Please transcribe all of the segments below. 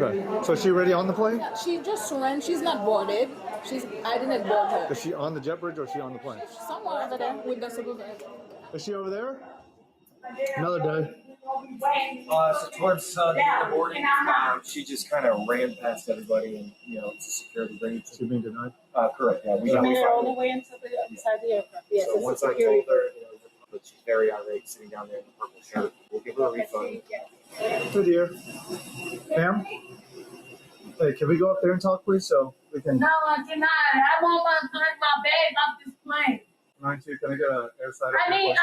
Okay. So is she already on the plane? Yeah, she just ran. She's not boarded. I didn't board her. Is she on the jet bridge or is she on the plane? She's somewhere over there with the supervisor. Is she over there? Another day. So towards the boarding, she just kind of ran past everybody and, to secure the green. She's being denied? Correct, yeah. She made her all the way inside the aircraft. Yes, so once I told her, that she's very irate sitting down there in the purple shirt, we'll give her a refund. Good dear. Ma'am? Hey, can we go up there and talk, please, so we can... No, I cannot. I want my bag off this plane. 9-2, can I get an airside? I need my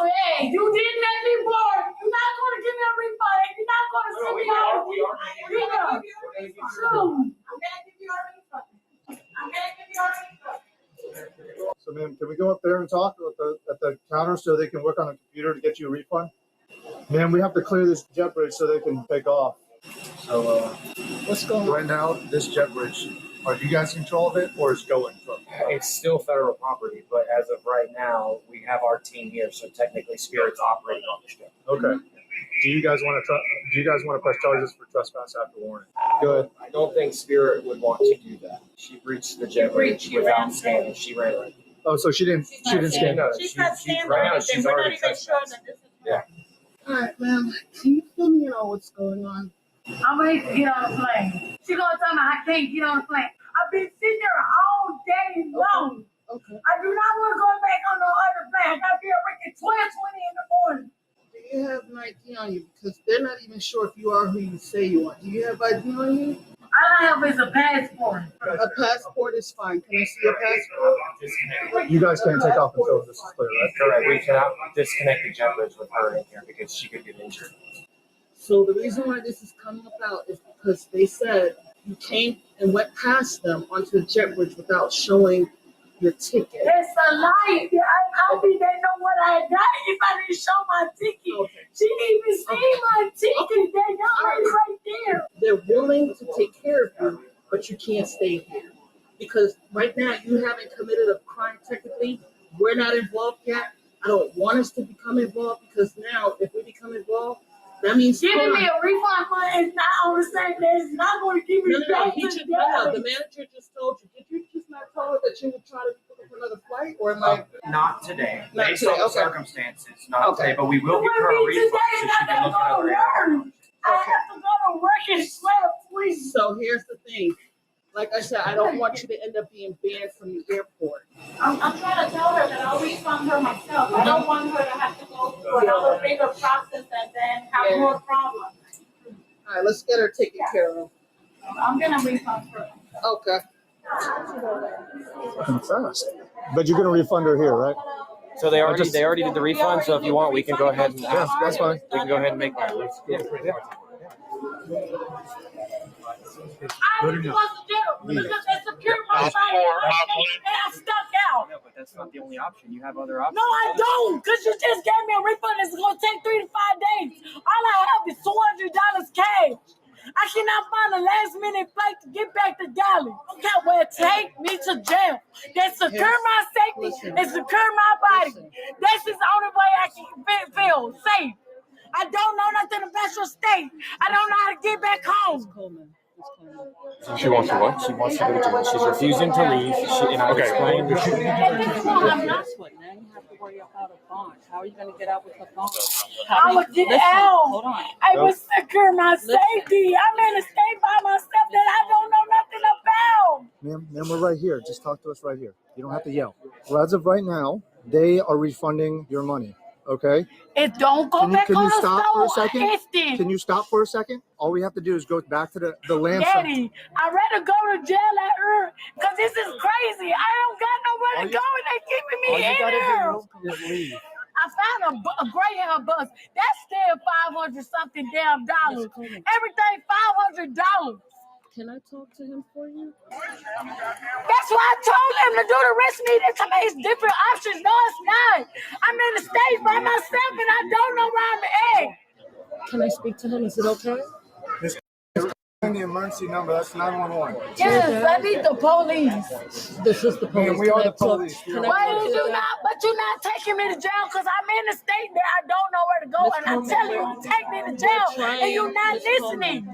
bag. You didn't let me board. You're not going to give me a refund. You're not going to send me out. I'm going to give you a refund. So, ma'am, can we go up there and talk at the counter so they can work on the computer to get you a refund? Ma'am, we have to clear this jet bridge so they can take off. So, what's going on? Right now, this jet bridge, are you guys in control of it or is going from? It's still federal property, but as of right now, we have our team here, so technically Spirit's operating on the ship. Okay. Do you guys want to press charges for trespass after warning? Good. I don't think Spirit would want to do that. She breached the jet bridge without scanning. She ran right. Oh, so she didn't scan. No, She's not standing right or now, anything. she's We're not already even sure that this is Yeah. All right, ma'am. Can you fill me in on what's going on? I'm ready to get on the plane. She gonna tell me I can't get on the plane. I've been sitting there all day long. Okay. I do not want to go back on no other plane. I got here working 12:20 in the morning. Do you have an ID on you? Because they're not even sure if you are who you say you are. Do you have ID on you? All I have is a passport. A passport is fine. Can I see your passport? You guys can't take off until this is clear, right? Correct. We cannot disconnect the jet bridge with her in here because she could get injured. So the reason why this is coming about is because they said you came and went past them onto the jet bridge without showing your ticket. It's a lie. I think they know what I got if I didn't show my ticket. Okay. She didn't even see my ticket. They know it's right there. They're willing to take care of you, but you can't stay here. Because right now you haven't committed a crime technically. We're not involved yet. I don't want us to become involved because now if we become involved, that means giving me a refund money is not on the same day. It's not going to give me back to the manager just told you. Did you just not tell her that you would try to book up another flight? Or am I? Not today. Not Based today, on the okay. circumstances, not Okay. today. But we will give her a refund so she can look at other airlines. I have to go to work and sleep, please. So here's the thing. Like I said, I don't want you to end up being banned from the airport. I'm trying to tell her that I'll refund her myself. I don't want her to have to go through another bigger process and then have more problems. All right, let's get her taken care of. I'm going to refund her. Okay. Fucking fast. But you're gonna refund her here, right? So they already did the refund. So if you want, we can go ahead and ask. That's fine. We can go ahead and make that. I was supposed to do because they secured my body and I stuck out. No, but that's not the only option. You have other options. No, I don't, because you just gave me a refund. It's going to take 3 to 5 days. All I have is $200 cash. I cannot find a last-minute flight to get back to Dallas. Okay, well, take me to jail. They secure my safety and secure my body. This is the only way I can feel safe. I don't know nothing about your state. I don't know how to get back home. She wants to what? She wants to go to jail. She's refusing to leave. And I explained. I'm not sweating. Now you have to worry about a bond. How are you going to get out with a bond? I would get out. Hold on. I would secure my safety. I'm in a state by myself that I don't know nothing about. Ma'am, we're right here. Just talk to us right here. You don't have to yell. Well, as of right now, they are refunding your money. Okay? It don't go back Can on you the stop for a store. second? Empty. Can you stop for a second? All we have to do is go back to the land. Daddy, I'd rather go to jail at her because this is crazy. I don't got nowhere to go and they keeping me in here. Is leave. I found a Greyhound bus. That's still $500 something damn dollars. Everything $500. Can I talk to him for you? That's why I told him to do the rest of me. They tell me it's different options. No, it's not. I'm in the state by myself and I don't know where I'm at. Can I speak to him? Is it okay? The emergency number, that's 911. Yes, I need the police. This is the police. Man, we are the Can I talk- police. can I Why talk did to you him? not? But you're not taking me to jail because I'm in the state that I don't know where to go, and I tell you to take me to jail, and you're not listening.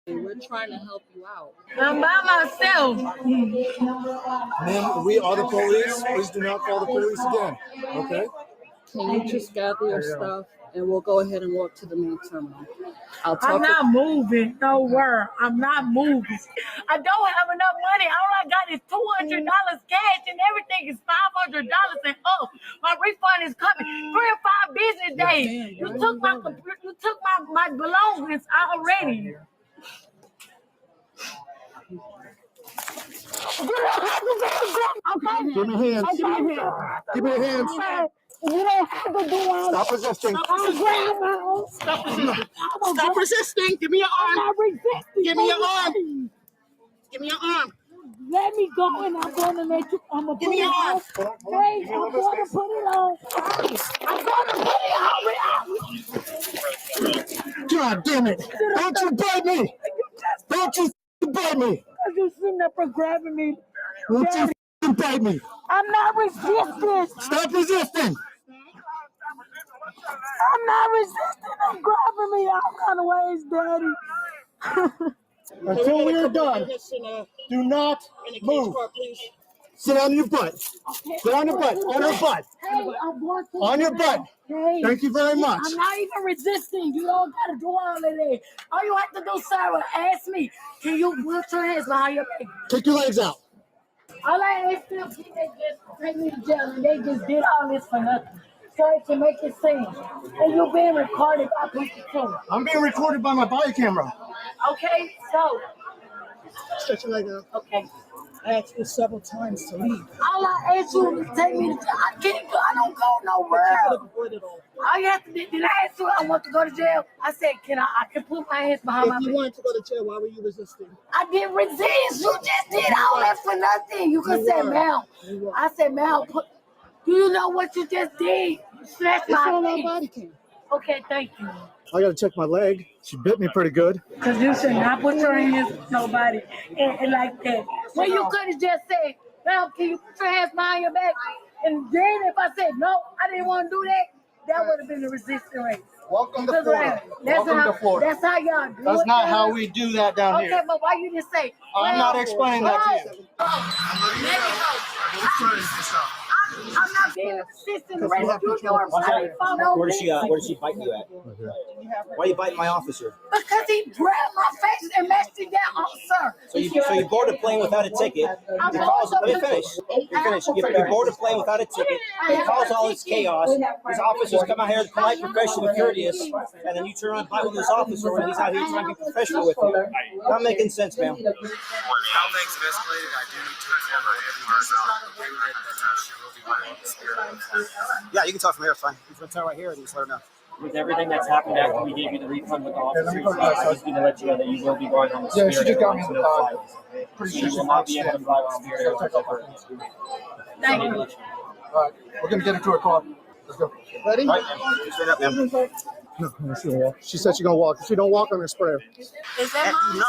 We're trying to help you out. I'm by myself. Ma'am, we are the police. Please do not call the police again. Okay? Can you just gather your stuff and we'll go ahead and walk to the main terminal? I'm not moving. No word. I'm not moving. I don't have enough money. All I got is $200 cash and everything is $500 and up. My refund is coming 3 or 5 business days. You took my computer. You took my belongings already. Give me hands. Give me hands. Give me your hands. You don't have to do all that. Stop resisting. Stop resisting. Give me your I'm arm. not resisting. Give me your arm. Give me your arm. Let me go and I'm going to let you. I'm going to put it on. Hey, I'm going to put it on. I'm going to put it on. God damn it. Don't you bite me. Don't you bite me. You sitting up and grabbing me. Don't you bite me. I'm not resisting. Stop resisting. I'm not resisting. I'm grabbing me all kind of ways, Daddy. Until we are done, do not move. Sit on your butt. Sit on your butt. On your butt. Hey, I'm going to On your butt. Hey, Thank you very much. I'm not even resisting. You don't got to do all of that. All you have to do, Sarah, ask me, can you put your hands behind your back? Kick your legs out. All I asked them, they just take me to jail, and they just did all this for nothing. So it can make it seem. And you're being recorded by people too. I'm being recorded by my body camera. Okay, so. Stretch your leg out. Okay. I asked you several times to leave. All I asked you to take me to jail. I can't go. I don't go nowhere. All you have to do, did I ask you I want to go to jail? I said, I can put my hands behind my If you back. wanted to go to jail, why were you resisting? I didn't resist. You just did all that for nothing. You could say, Mel. I said, Mel, do you know what you just did? You slashed It's on my our face. body cam. Okay, thank you. I gotta check my leg. She bit me pretty good. Because you should not put your hands with nobody and like that. When you could have just said, Mel, can you put your hands behind your back? And then if I said, no, I didn't want to do that would have been the resistance rate. Welcome to Florida. Welcome to Florida. That's how y'all do it. That's not how we do that down Okay, here. but why you didn't say? I'm not explaining that to you. I'm not being assistant rescue your Where did she bite you at? Why you biting my officer? because he grabbed my face and messed it down, officer. So you board a plane without a ticket. Let me finish. You board a plane without a ticket. It causes all this chaos. These officers come out here polite, professional, and courteous, and then you turn around and fight with this officer when he's out here trying to be professional with you. Not making sense, ma'am. How things have escalated, I do need to inform her if you guys are okay with it, that she will be running the Spirit Airlines. Yeah, you can talk from here. It's fine. You can tell right here and just let her know. With everything that's happened after we gave you the refund with the officers, I just need to let you know that you will be going on the Yeah, Spirit she just got me Airlines, no flights. pretty So sure you will not be able to fly on Spirit Airlines ever. Thank you. All right, we're gonna get into her car. Let's go. Ready? All right, straight up, ma'am. No, she won't walk. She said she's gonna walk. If she don't walk, I'm gonna spray her. Is that Do not.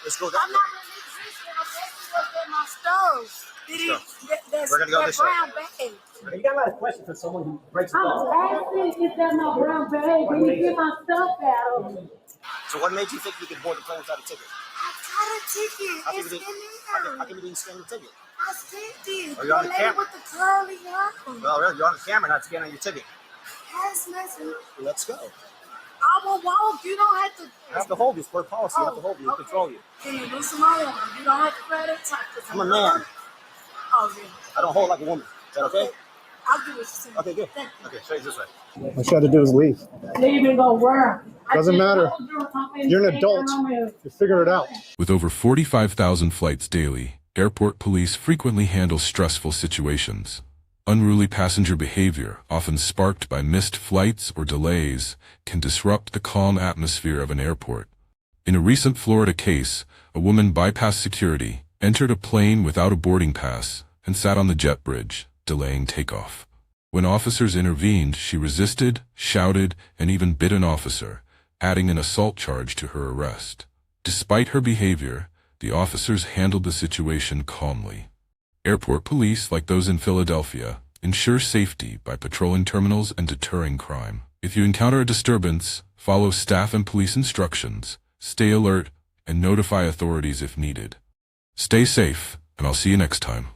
Let's go down. I'm not resisting. I'm asking what's in my stove. We're gonna go this way. brown bag. You got a lot of questions for someone who breaks the I'm law. asking, is that my brown bag? Can you get my stuff out of me? So what made you think you could board the plane without a ticket? I got a ticket. How come It's you in didn't- there. how come you didn't scan the ticket? I sent it. Are you on the lady camera? with the curly hair. Well, really, you're on the camera, not scanning your ticket. Has nothing. Let's go. I will walk. You don't have to. I have to hold you. It's per policy. I have to hold you and okay. control you. Can you loosen my arm? You don't have to grab that tight. I'm a man. Oh, yeah. I don't hold like a woman. Is that okay? I'll do what you say. Okay, good. Thank Okay, show you this way. All she had to do is leave. you. Leave and go where? Doesn't matter. You're an adult. You figure it out. With over 45,000 flights daily, airport police frequently handle stressful situations. Unruly passenger behavior, often sparked by missed flights or delays, can disrupt the calm atmosphere of an airport. In a recent Florida case, a woman bypassed security, entered a plane without a boarding pass, and sat on the jet bridge, delaying takeoff. When officers intervened, she resisted, shouted, and even bit an officer, adding an assault charge to her arrest. Despite her behavior, the officers handled the situation calmly. Airport police, like those in Philadelphia, ensure safety by patrolling terminals and deterring crime. If you encounter a disturbance, follow staff and police instructions, stay alert, and notify authorities if needed. Stay safe, and I'll see you next time.